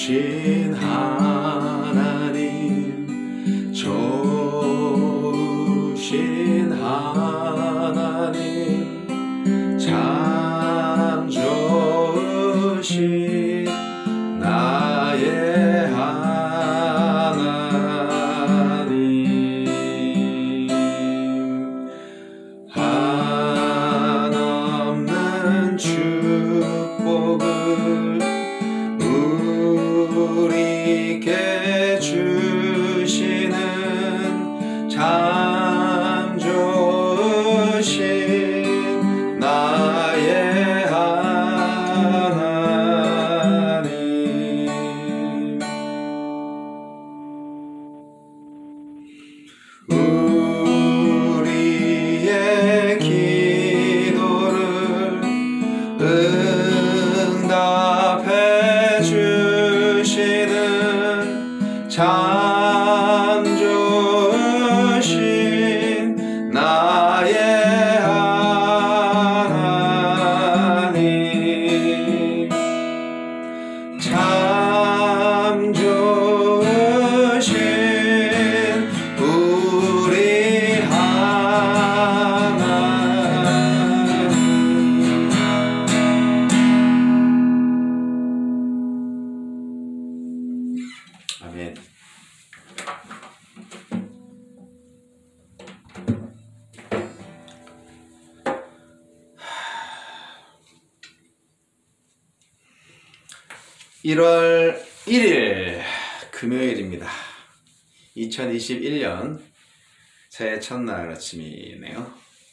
좋으신 하나님, 좋으신 하나님, 참 좋으신 나의 하나님, 한없는 축복을 우리에게 주시는 참 좋으신 나의 하나님, 우리의 기도를 응답해 주시는 참 좋으신 나의 하나님, 참 좋으신 우리 하나님. 아멘. (1월 1일) 금요일입니다. 2021년 새해 첫날 아침이네요.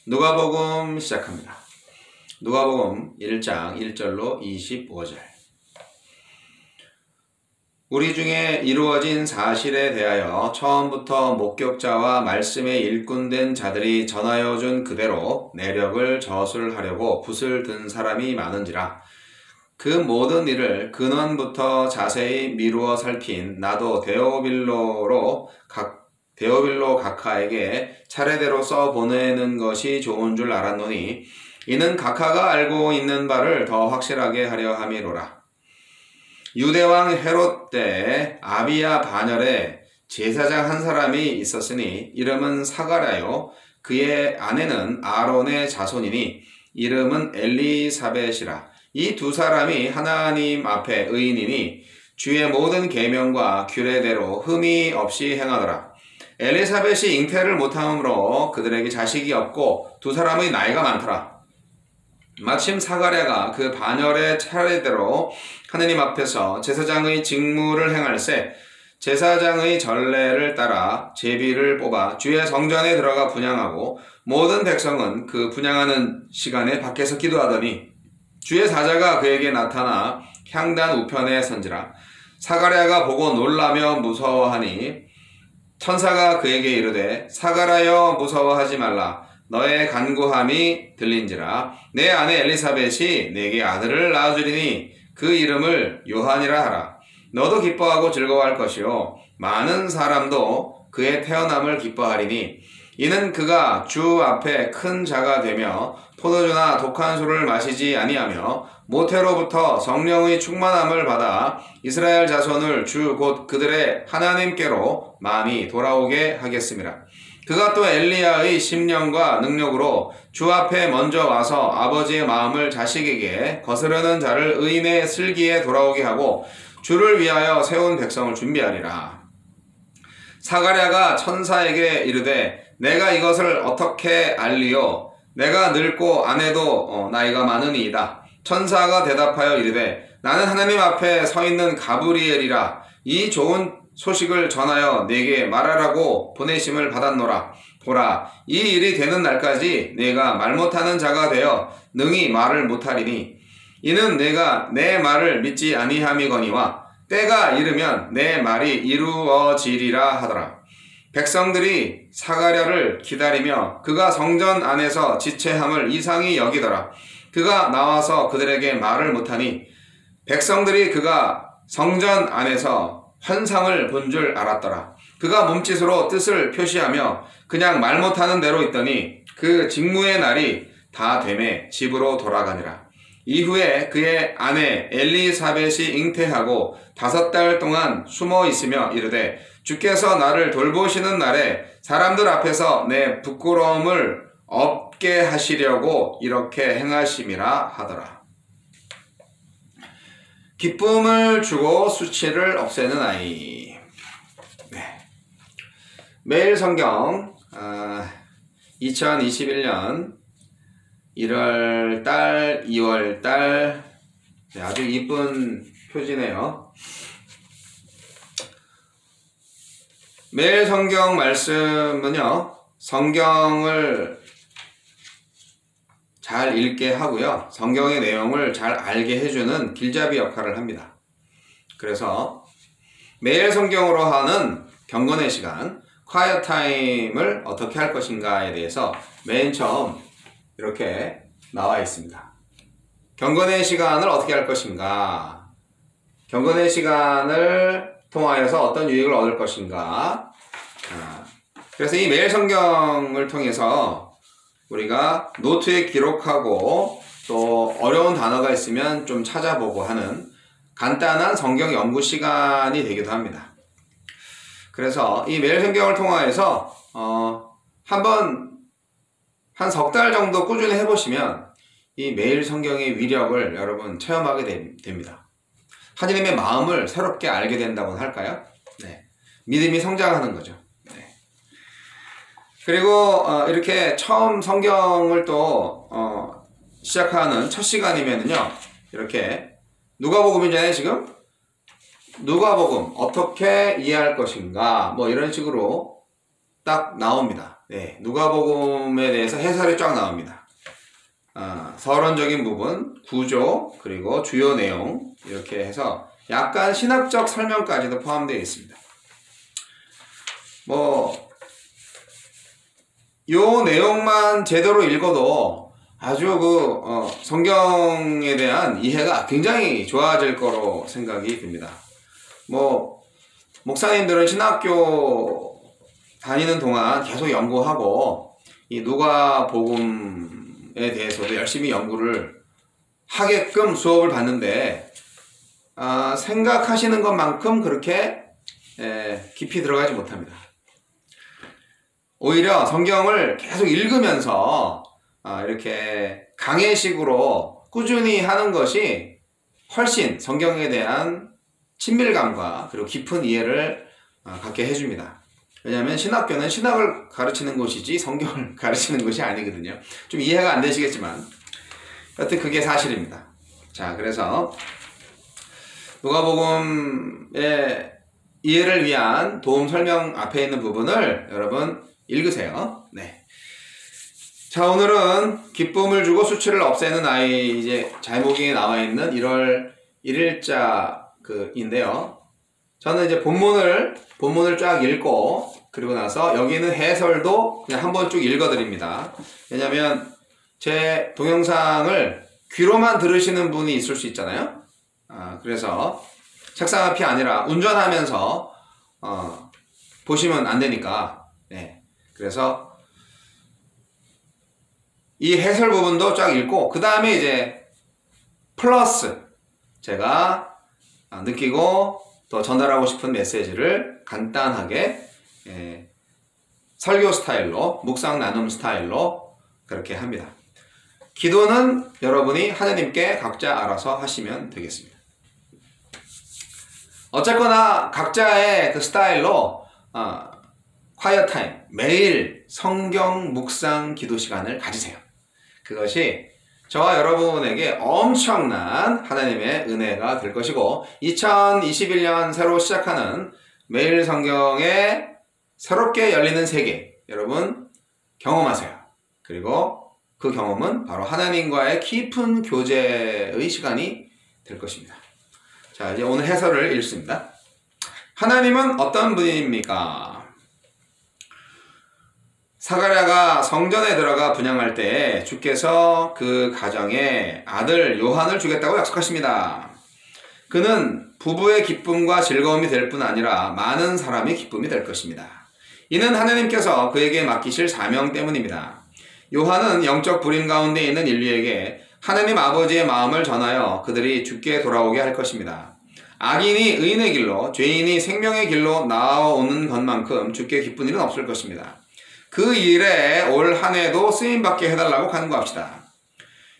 누가복음 시작합니다. 누가복음 1장 1절로 25절. 우리 중에 이루어진 사실에 대하여 처음부터 목격자와 말씀에 일꾼된 자들이 전하여 준 그대로 내력을 저술하려고 붓을 든 사람이 많은지라. 그 모든 일을 근원부터 자세히 미루어 살핀 나도 데오빌로 각하에게 차례대로 써보내는 것이 좋은 줄 알았노니 이는 각하가 알고 있는 바를 더 확실하게 하려 함이로라. 유대왕 헤롯 때 아비야 반열에 제사장 한 사람이 있었으니 이름은 사가랴요, 그의 아내는 아론의 자손이니 이름은 엘리사벳이라. 이 두 사람이 하나님 앞에 의인이니 주의 모든 계명과 규례대로 흠이 없이 행하더라. 엘리사벳이 잉태를 못함으로 그들에게 자식이 없고 두 사람의 나이가 많더라. 마침 사가랴가 그 반열의 차례대로 하느님 앞에서 제사장의 직무를 행할새 제사장의 전례를 따라 제비를 뽑아 주의 성전에 들어가 분향하고 모든 백성은 그 분향하는 시간에 밖에서 기도하더니 주의 사자가 그에게 나타나 향단 우편에 선지라. 사가랴가 보고 놀라며 무서워하니 천사가 그에게 이르되 사가랴여 무서워하지 말라. 너의 간구함이 들린지라. 내 아내 엘리사벳이 내게 아들을 낳아주리니 그 이름을 요한이라 하라. 너도 기뻐하고 즐거워할 것이요 많은 사람도 그의 태어남을 기뻐하리니 이는 그가 주 앞에 큰 자가 되며 포도주나 독한 술을 마시지 아니하며 모태로부터 성령의 충만함을 받아 이스라엘 자손을 주 곧 그들의 하나님께로 많이 돌아오게 하겠습니다. 그가 또 엘리야의 심령과 능력으로 주 앞에 먼저 와서 아버지의 마음을 자식에게 거스르는 자를 의인의 슬기에 돌아오게 하고 주를 위하여 세운 백성을 준비하리라. 사가랴가 천사에게 이르되 내가 이것을 어떻게 알리요? 내가 늙고 아내도 나이가 많으니이다. 천사가 대답하여 이르되 나는 하나님 앞에 서 있는 가브리엘이라. 이 좋은 소식을 전하여 내게 말하라고 보내심을 받았노라. 보라, 이 일이 되는 날까지 내가 말 못하는 자가 되어 능히 말을 못하리니 이는 내가 내 말을 믿지 아니함이거니와 때가 이르면 내 말이 이루어지리라 하더라. 백성들이 사가랴를 기다리며 그가 성전 안에서 지체함을 이상히 여기더라. 그가 나와서 그들에게 말을 못하니 백성들이 그가 성전 안에서 환상을 본 줄 알았더라. 그가 몸짓으로 뜻을 표시하며 그냥 말 못하는 대로 있더니 그 직무의 날이 다 되매 집으로 돌아가니라. 이후에 그의 아내 엘리사벳이 잉태하고 5달 동안 숨어 있으며 이르되 주께서 나를 돌보시는 날에 사람들 앞에서 내 부끄러움을 없게 하시려고 이렇게 행하심이라 하더라. 기쁨을 주고 수치를 없애는 아이. 네. 매일 성경 2021년 1월달, 2월달 아주 이쁜 표지네요. 매일 성경 말씀은요, 성경을 잘 읽게 하고요, 성경의 내용을 잘 알게 해주는 길잡이 역할을 합니다. 그래서 매일 성경으로 하는 경건의 시간, quiet time을 어떻게 할 것인가에 대해서 맨 처음 이렇게 나와 있습니다. 경건의 시간을 어떻게 할 것인가, 경건의 시간을 통하여서 어떤 유익을 얻을 것인가. 그래서 이 매일 성경을 통해서 우리가 노트에 기록하고 또 어려운 단어가 있으면 좀 찾아보고 하는 간단한 성경 연구 시간이 되기도 합니다. 그래서 이 매일 성경을 통하여서 한 석 달 정도 꾸준히 해보시면 이 매일 성경의 위력을 여러분 체험하게 됩니다. 하나님의 마음을 새롭게 알게 된다고 할까요? 네. 믿음이 성장하는 거죠. 네. 그리고 이렇게 처음 성경을 또 시작하는 첫 시간이면은요, 이렇게 누가복음이잖아요. 지금 누가복음 어떻게 이해할 것인가, 뭐 이런 식으로 딱 나옵니다. 네, 누가복음에 대해서 해설이 쫙 나옵니다. 서론적인 부분, 구조, 그리고 주요 내용, 이렇게 해서 약간 신학적 설명까지도 포함되어 있습니다. 요 내용만 제대로 읽어도 아주 성경에 대한 이해가 굉장히 좋아질 거로 생각이 듭니다. 목사님들은 신학교 다니는 동안 계속 연구하고 이 누가복음에 대해서도 열심히 연구를 하게끔 수업을 받는데 생각하시는 것만큼 그렇게 깊이 들어가지 못합니다. 오히려 성경을 계속 읽으면서 이렇게 강해식으로 꾸준히 하는 것이 훨씬 성경에 대한 친밀감과 그리고 깊은 이해를 갖게 해줍니다. 왜냐하면 신학교는 신학을 가르치는 곳이지 성경을 가르치는 곳이 아니거든요. 좀 이해가 안 되시겠지만 여튼 그게 사실입니다. 자, 그래서 누가복음의 이해를 위한 도움 설명 앞에 있는 부분을 여러분 읽으세요. 네. 자, 오늘은 기쁨을 주고 수치를 없애는 아이, 이제 제목에 나와 있는 1월 1일자인데요. 저는 이제 본문을 쫙 읽고, 그리고 나서 여기는 해설도 그냥 한번 쭉 읽어드립니다. 왜냐면 제 동영상을 귀로만 들으시는 분이 있을 수 있잖아요. 그래서 책상 앞이 아니라 운전하면서 보시면 안 되니까. 네. 그래서 이 해설 부분도 쫙 읽고, 그 다음에 이제 플러스 제가 느끼고 또 전달하고 싶은 메시지를 간단하게 설교 스타일로, 묵상 나눔 스타일로 그렇게 합니다. 기도는 여러분이 하나님께 각자 알아서 하시면 되겠습니다. 어쨌거나 각자의 그 스타일로 quiet time, 매일 성경 묵상 기도 시간을 가지세요. 그것이 저와 여러분에게 엄청난 하나님의 은혜가 될 것이고, 2021년 새로 시작하는 매일 성경의 새롭게 열리는 세계, 여러분 경험하세요. 그리고 그 경험은 바로 하나님과의 깊은 교제의 시간이 될 것입니다. 자, 이제 오늘 해설을 읽습니다. 하나님은 어떤 분입니까? 사가랴가 성전에 들어가 분향할 때 주께서 그 가정에 아들 요한을 주겠다고 약속하십니다. 그는 부부의 기쁨과 즐거움이 될 뿐 아니라 많은 사람의 기쁨이 될 것입니다. 이는 하나님께서 그에게 맡기실 사명 때문입니다. 요한은 영적 불임 가운데 있는 인류에게 하나님 아버지의 마음을 전하여 그들이 주께 돌아오게 할 것입니다. 악인이 의인의 길로, 죄인이 생명의 길로 나아오는 것만큼 주께 기쁜 일은 없을 것입니다. 그 일에 올 한 해도 쓰임받게 해달라고 간구합시다.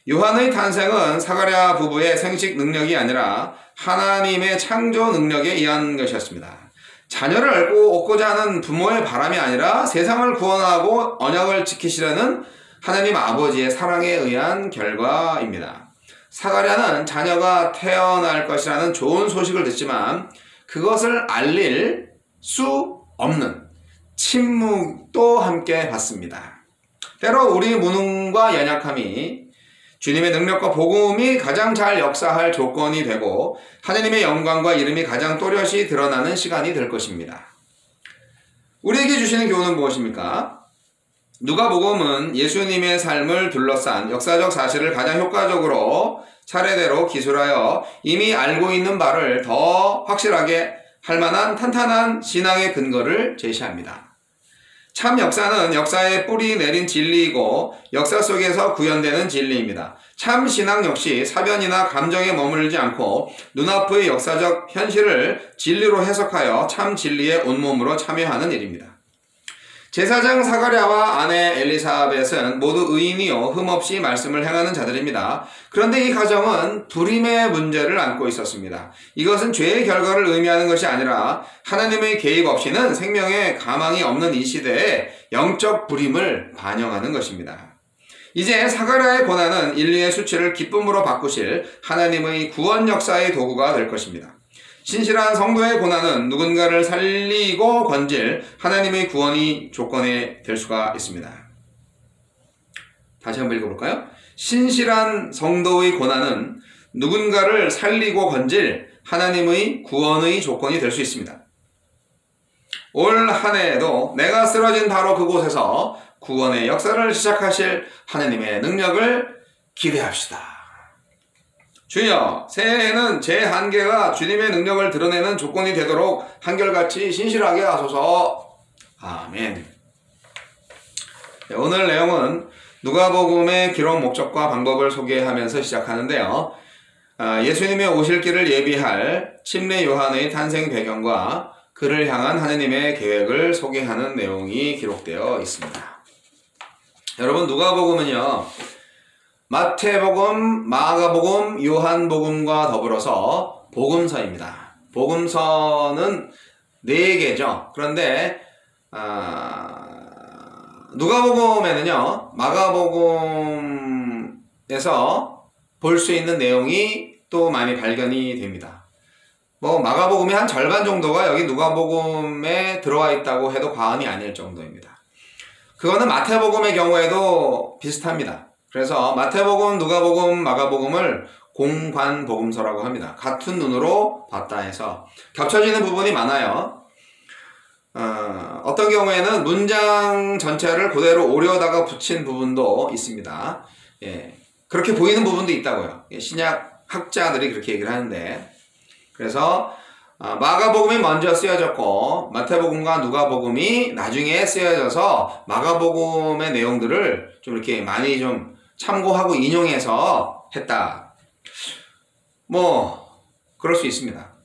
요한의 탄생은 사가랴 부부의 생식 능력이 아니라 하나님의 창조 능력에 의한 것이었습니다. 자녀를 얻고자 하는 부모의 바람이 아니라 세상을 구원하고 언약을 지키시려는 하나님 아버지의 사랑에 의한 결과입니다. 사가랴는 자녀가 태어날 것이라는 좋은 소식을 듣지만 그것을 알릴 수 없는 침묵도 함께 받습니다. 때로 우리 무능과 연약함이 주님의 능력과 복음이 가장 잘 역사할 조건이 되고 하나님의 영광과 이름이 가장 또렷이 드러나는 시간이 될 것입니다. 우리에게 주시는 교훈은 무엇입니까? 누가복음은 예수님의 삶을 둘러싼 역사적 사실을 가장 효과적으로 차례대로 기술하여 이미 알고 있는 바를 더 확실하게 할 만한 탄탄한 신앙의 근거를 제시합니다. 참 역사는 역사에 뿌리 내린 진리이고 역사 속에서 구현되는 진리입니다. 참 신앙 역시 사변이나 감정에 머물지 않고 눈앞의 역사적 현실을 진리로 해석하여 참 진리의 온몸으로 참여하는 일입니다. 제사장 사가랴와 아내 엘리사벳은 모두 의인이요 흠없이 말씀을 행하는 자들입니다. 그런데 이 가정은 불임의 문제를 안고 있었습니다. 이것은 죄의 결과를 의미하는 것이 아니라 하나님의 개입 없이는 생명에 가망이 없는 이 시대에 영적 불임을 반영하는 것입니다. 이제 사가랴의 고난은 인류의 수치를 기쁨으로 바꾸실 하나님의 구원 역사의 도구가 될 것입니다. 신실한 성도의 고난은 누군가를 살리고 건질 하나님의 구원이 조건이 될 수가 있습니다. 다시 한번 읽어볼까요? 신실한 성도의 고난은 누군가를 살리고 건질 하나님의 구원의 조건이 될 수 있습니다. 올 한 해에도 내가 쓰러진 바로 그곳에서 구원의 역사를 시작하실 하나님의 능력을 기대합시다. 주여, 새해에는 제 한계가 주님의 능력을 드러내는 조건이 되도록 한결같이 신실하게 하소서. 아멘. 오늘 내용은 누가복음의 기록 목적과 방법을 소개하면서 시작하는데요. 예수님의 오실 길을 예비할 침례 요한의 탄생 배경과 그를 향한 하느님의 계획을 소개하는 내용이 기록되어 있습니다. 여러분, 누가복음은요, 마태복음, 마가복음, 요한복음과 더불어서 복음서입니다. 복음서는 4개죠. 그런데 누가복음에는요, 마가복음에서 볼 수 있는 내용이 또 많이 발견이 됩니다. 마가복음의 한 절반 정도가 여기 누가복음에 들어와 있다고 해도 과언이 아닐 정도입니다. 그거는 마태복음의 경우에도 비슷합니다. 그래서 마태복음, 누가복음, 마가복음을 공관복음서라고 합니다. 같은 눈으로 봤다 해서 겹쳐지는 부분이 많아요. 어떤 경우에는 문장 전체를 그대로 오려다가 붙인 부분도 있습니다. 예, 그렇게 보이는 부분도 있다고요. 신약 학자들이 그렇게 얘기를 하는데, 그래서 마가복음이 먼저 쓰여졌고 마태복음과 누가복음이 나중에 쓰여져서 마가복음의 내용들을 좀 이렇게 많이 좀 참고하고 인용해서 했다. 그럴 수 있습니다.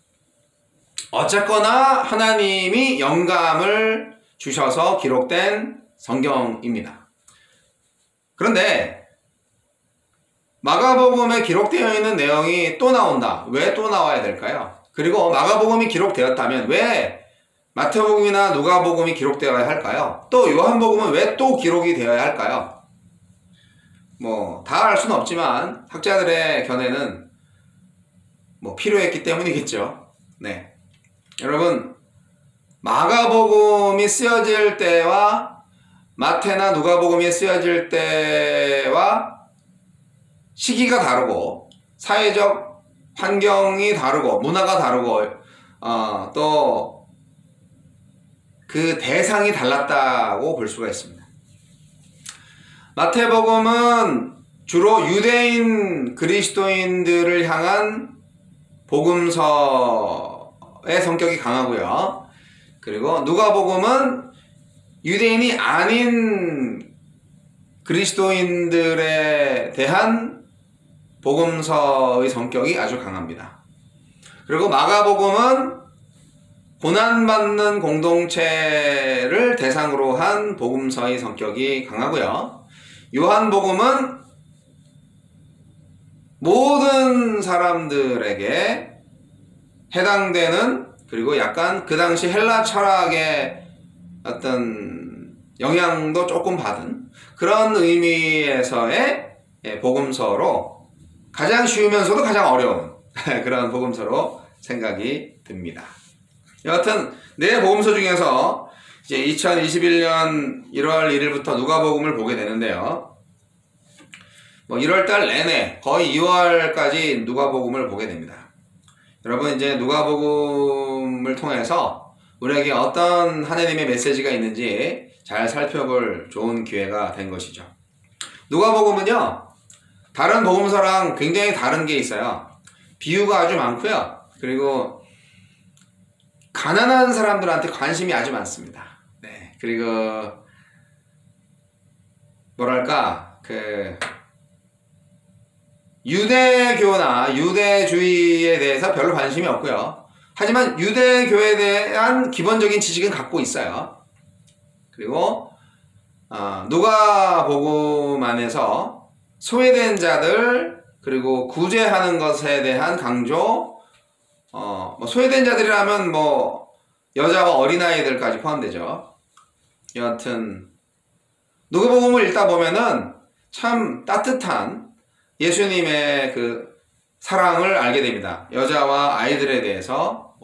어쨌거나 하나님이 영감을 주셔서 기록된 성경입니다. 그런데 마가복음에 기록되어 있는 내용이 또 나온다. 왜 또 나와야 될까요? 그리고 마가복음이 기록되었다면 왜 마태복음이나 누가복음이 기록되어야 할까요? 또 요한복음은 왜 또 기록이 되어야 할까요? 다 알 수는 없지만 학자들의 견해는 필요했기 때문이겠죠. 네. 여러분, 마가복음이 쓰여질 때와 마태나 누가복음이 쓰여질 때와 시기가 다르고 사회적 환경이 다르고 문화가 다르고 또 그 대상이 달랐다고 볼 수가 있습니다. 마태복음은 주로 유대인 그리스도인들을 향한 복음서의 성격이 강하고요. 그리고 누가복음은 유대인이 아닌 그리스도인들에 대한 복음서의 성격이 아주 강합니다. 그리고 마가복음은 고난받는 공동체를 대상으로 한 복음서의 성격이 강하고요. 요한복음은 모든 사람들에게 해당되는, 그리고 약간 그 당시 헬라 철학의 어떤 영향도 조금 받은 그런 의미에서의 복음서로 가장 쉬우면서도 가장 어려운 그런 복음서로 생각이 듭니다. 여하튼 네 복음서 중에서 이제 2021년 1월 1일부터 누가복음을 보게 되는데요. 1월달 내내 거의 2월까지 누가복음을 보게 됩니다. 여러분, 이제 누가복음을 통해서 우리에게 어떤 하나님의 메시지가 있는지 잘 살펴볼 좋은 기회가 된 것이죠. 누가복음은요, 다른 복음서랑 굉장히 다른 게 있어요. 비유가 아주 많고요. 그리고 가난한 사람들한테 관심이 아주 많습니다. 네. 그리고 뭐랄까, 유대교나 유대주의에 대해서 별로 관심이 없고요. 하지만 유대교에 대한 기본적인 지식은 갖고 있어요. 그리고 누가복음 안에서 소외된 자들, 그리고 구제하는 것에 대한 강조, 소외된 자들이라면 여자와 어린아이들까지 포함되죠. 여하튼 누가복음을 읽다 보면은 참 따뜻한 예수님의 그 사랑을 알게 됩니다. 여자와 아이들에 대해서,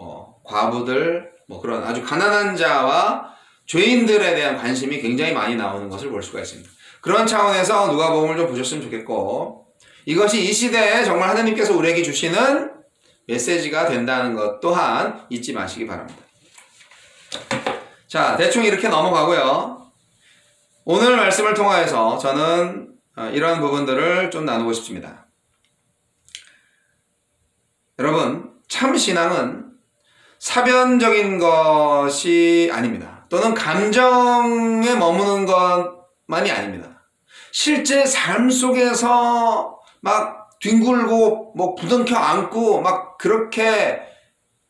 과부들, 그런 아주 가난한 자와 죄인들에 대한 관심이 굉장히 많이 나오는 것을 볼 수가 있습니다. 그런 차원에서 누가복음을 좀 보셨으면 좋겠고, 이것이 이 시대에 정말 하나님께서 우리에게 주시는 메시지가 된다는 것 또한 잊지 마시기 바랍니다. 자, 대충 이렇게 넘어가고요. 오늘 말씀을 통하여서 저는 이런 부분들을 좀 나누고 싶습니다. 여러분, 참 신앙은 사변적인 것이 아닙니다. 또는 감정에 머무는 것만이 아닙니다. 실제 삶 속에서 막 뒹굴고 부둥켜 안고 막 그렇게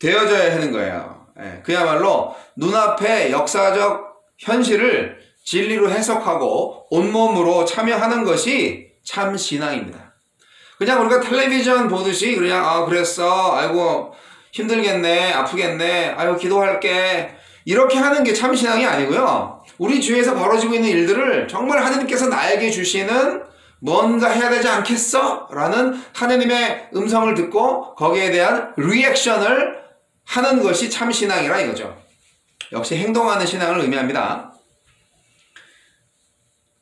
되어져야 하는 거예요. 그야말로 눈앞의 역사적 현실을 진리로 해석하고 온몸으로 참여하는 것이 참 신앙입니다. 그냥 우리가 텔레비전 보듯이 그냥 그랬어, 아이고 힘들겠네, 아프겠네, 아이고 기도할게, 이렇게 하는 게 참 신앙이 아니고요. 우리 주위에서 벌어지고 있는 일들을 정말 하나님께서 나에게 주시는 뭔가 해야 되지 않겠어? 라는 하나님의 음성을 듣고 거기에 대한 리액션을 하는 것이 참 신앙이라 이거죠. 역시 행동하는 신앙을 의미합니다.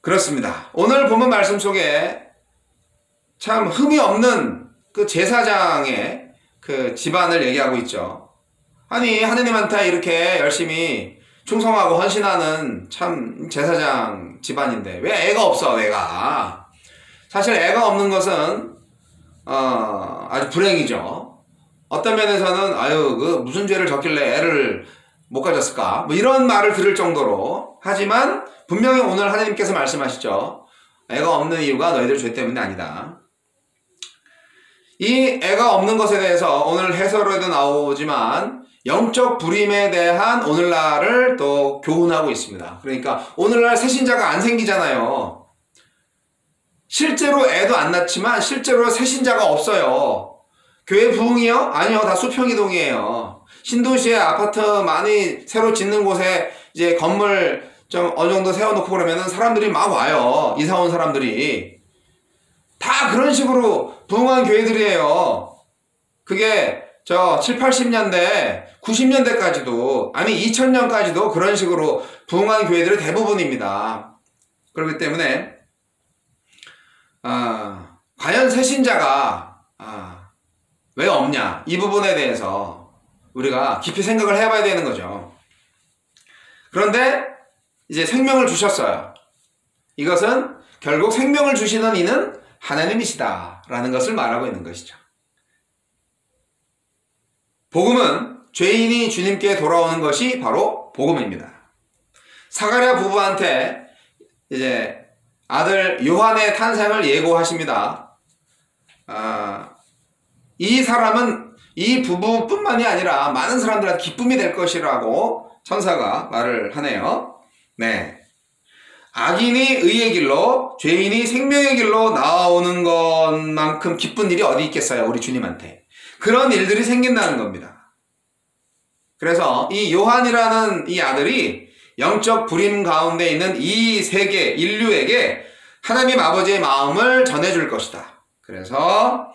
그렇습니다. 오늘 본문 말씀 속에 참 흠이 없는 그 제사장의 그 집안을 얘기하고 있죠. 아니, 하느님한테 이렇게 열심히 충성하고 헌신하는 참 제사장 집안인데 왜 애가 없어, 애가. 사실 애가 없는 것은 아주 불행이죠. 어떤 면에서는 무슨 죄를 졌길래 애를 못 가졌을까, 이런 말을 들을 정도로. 하지만 분명히 오늘 하나님께서 말씀하시죠. 애가 없는 이유가 너희들 죄 때문이 아니다. 이 애가 없는 것에 대해서 오늘 해설에도 나오지만 영적 불임에 대한 오늘날을 또 교훈하고 있습니다. 그러니까 오늘날 새신자가 안 생기잖아요. 실제로 애도 안 낳지만 실제로 새신자가 없어요. 교회 부흥이요? 아니요, 다 수평이동이에요. 신도시에 아파트 많이 새로 짓는 곳에 이제 건물 좀 어느 정도 세워놓고 그러면은 사람들이 막 와요. 이사 온 사람들이. 다 그런 식으로 부흥한 교회들이에요. 그게 7, 80년대, 90년대까지도, 아니 2000년까지도 그런 식으로 부흥한 교회들이 대부분입니다. 그렇기 때문에 과연 새신자가 왜 없냐, 이 부분에 대해서 우리가 깊이 생각을 해봐야 되는 거죠. 그런데 이제 생명을 주셨어요. 이것은 결국 생명을 주시는 이는 하나님이시다 라는 것을 말하고 있는 것이죠. 복음은 죄인이 주님께 돌아오는 것이 바로 복음입니다. 사가랴 부부한테 이제 아들 요한의 탄생을 예고하십니다. 이 사람은 이 부부뿐만이 아니라 많은 사람들한테 기쁨이 될 것이라고 천사가 말을 하네요. 네. 악인이 의의 길로, 죄인이 생명의 길로 나오는 것만큼 기쁜 일이 어디 있겠어요, 우리 주님한테. 그런 일들이 생긴다는 겁니다. 그래서 이 요한이라는 이 아들이 영적 불임 가운데 있는 이 세계, 인류에게 하나님 아버지의 마음을 전해줄 것이다. 그래서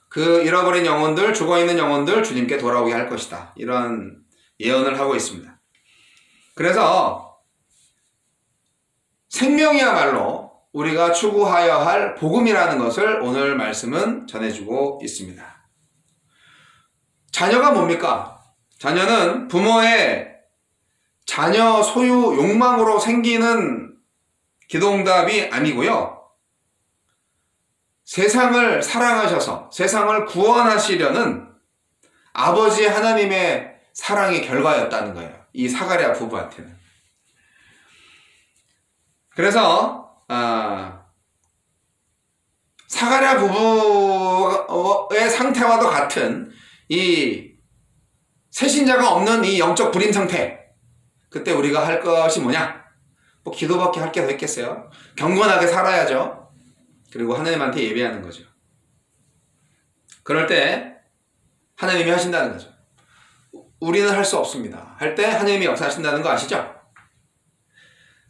그 잃어버린 영혼들, 죽어있는 영혼들 주님께 돌아오게 할 것이다. 이런 예언을 하고 있습니다. 그래서 생명이야말로 우리가 추구하여야 할 복음이라는 것을 오늘 말씀은 전해주고 있습니다. 자녀가 뭡니까? 자녀는 부모의 자녀 소유 욕망으로 생기는 기도응답이 아니고요. 세상을 사랑하셔서 세상을 구원하시려는 아버지 하나님의 사랑의 결과였다는 거예요. 이 사가랴 부부한테는. 그래서 사가랴 부부의 상태와도 같은 이 새신자가 없는 이 영적 불임 상태, 그때 우리가 할 것이 뭐냐? 뭐 기도밖에 할 게 더 있겠어요? 경건하게 살아야죠. 그리고 하나님한테 예배하는 거죠. 그럴 때 하나님이 하신다는 거죠. 우리는 할 수 없습니다. 할 때 하나님이 역사하신다는 거 아시죠?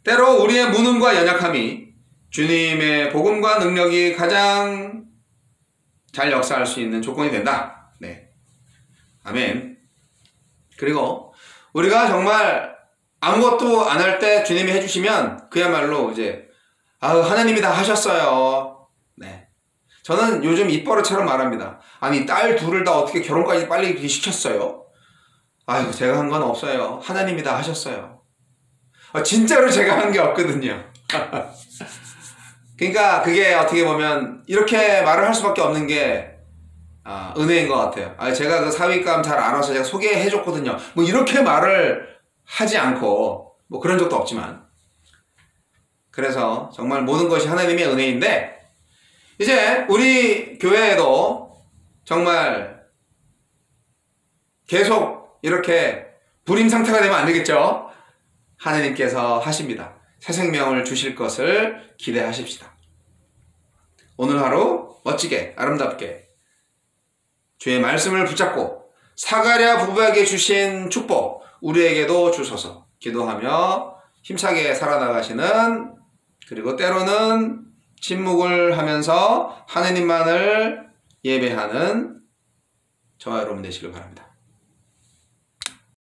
때로 우리의 무능과 연약함이 주님의 복음과 능력이 가장 잘 역사할 수 있는 조건이 된다. 네. 아멘. 그리고 우리가 정말 아무것도 안 할 때 주님이 해주시면 그야말로 이제 하나님이 다 하셨어요. 네. 저는 요즘 입버릇처럼 말합니다. 아니, 딸 둘을 다 어떻게 결혼까지 빨리 시켰어요? 아유, 제가 한 건 없어요. 하나님이 다 하셨어요. 진짜로 제가 한 게 없거든요. 그러니까 그게 어떻게 보면 이렇게 말을 할 수밖에 없는 게 은혜인 것 같아요. 제가 그 사윗감 잘 알아서 제가 소개해줬거든요. 뭐 이렇게 말을 하지 않고 뭐 그런 적도 없지만, 그래서 정말 모든 것이 하나님의 은혜인데, 이제 우리 교회에도 정말 계속 이렇게 불임 상태가 되면 안 되겠죠. 하나님께서 하십니다. 새 생명을 주실 것을 기대하십시다. 오늘 하루 멋지게 아름답게 주의 말씀을 붙잡고 사가랴 부부에게 주신 축복 우리에게도 주소서 기도하며 힘차게 살아나가시는, 그리고 때로는 침묵을 하면서 하느님만을 예배하는 저와 여러분 되시길 바랍니다.